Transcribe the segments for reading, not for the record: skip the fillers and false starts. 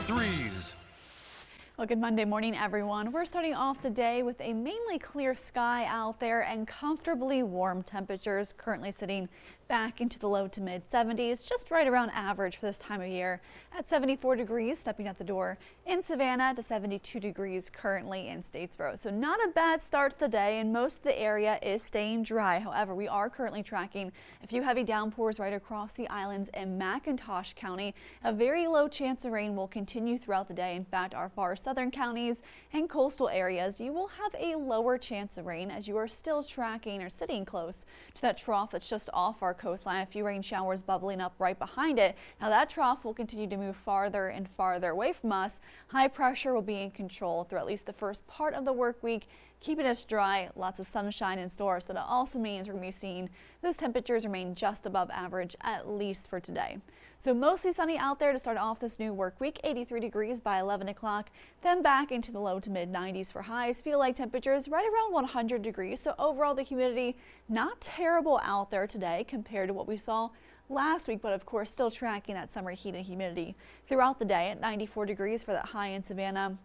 threes. Well, good Monday morning, everyone. We're starting off the day with a mainly clear sky out there and comfortably warm temperatures, currently sitting back into the low to mid 70s, just right around average for this time of year. At 74 degrees, stepping out the door in Savannah, to 72 degrees currently in Statesboro. So not a bad start to the day, and most of the area is staying dry. However, we are currently tracking a few heavy downpours right across the islands in McIntosh County. A very low chance of rain will continue throughout the day. In fact, our far southern counties and coastal areas, you will have a lower chance of rain as you are still tracking or sitting close to that trough that's just off our coastline. A few rain showers bubbling up right behind it. Now that trough will continue to move farther and farther away from us. High pressure will be in control through at least the first part of the work week, keeping us dry, lots of sunshine in store. So that also means we're going to be seeing those temperatures remain just above average, at least for today. So mostly sunny out there to start off this new work week. 83 degrees by 11 o'clock, then back into the low to mid 90s for highs. Feel like temperatures right around 100 degrees. So overall, the humidity not terrible out there today compared to what we saw last week, but of course still tracking that summer heat and humidity throughout the day at 94 degrees for that high in Savannah,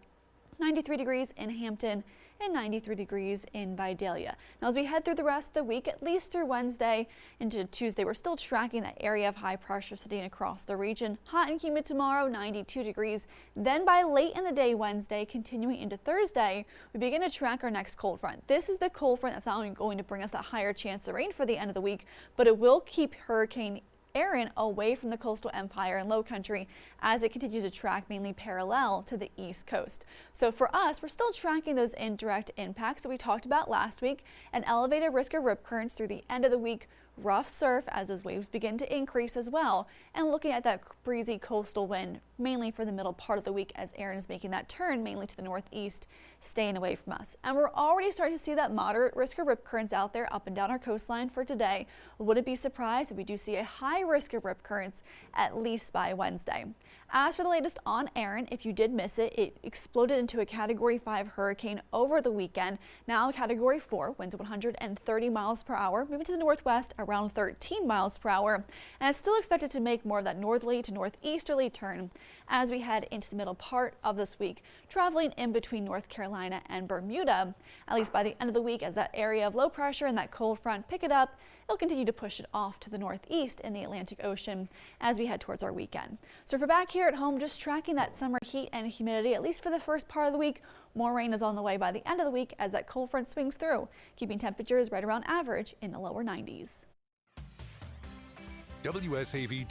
93 degrees in Hampton, and 93 degrees in Vidalia. Now as we head through the rest of the week, at least through Wednesday into Tuesday, we're still tracking that area of high pressure sitting across the region. Hot and humid tomorrow, 92 degrees. Then by late in the day Wednesday, continuing into Thursday, we begin to track our next cold front. This is the cold front that's not only going to bring us that higher chance of rain for the end of the week, but it will keep Hurricane Erin away from the coastal empire and low country as it continues to track mainly parallel to the east coast. So for us, we're still tracking those indirect impacts that we talked about last week. An elevated risk of rip currents through the end of the week, rough surf as those waves begin to increase as well, and looking at that breezy coastal wind mainly for the middle part of the week as Erin is making that turn mainly to the northeast, staying away from us. And we're already starting to see that moderate risk of rip currents out there up and down our coastline for today. Wouldn't be surprised if we do see a high risk of rip currents at least by Wednesday. As for the latest on Erin, if you did miss it, it exploded into a Category 5 hurricane over the weekend. Now Category 4, winds at 130 miles per hour, moving to the northwest around 13 miles per hour, and it's still expected to make more of that northerly to northeasterly turn as we head into the middle part of this week, traveling in between North Carolina and Bermuda. At least by the end of the week, as that area of low pressure and that cold front pick it up, it'll continue to push it off to the northeast in the Atlantic Ocean as we head towards our weekend. So for back here at home, just tracking that summer heat and humidity, at least for the first part of the week. More rain is on the way by the end of the week as that cold front swings through, keeping temperatures right around average in the lower 90s. WSAV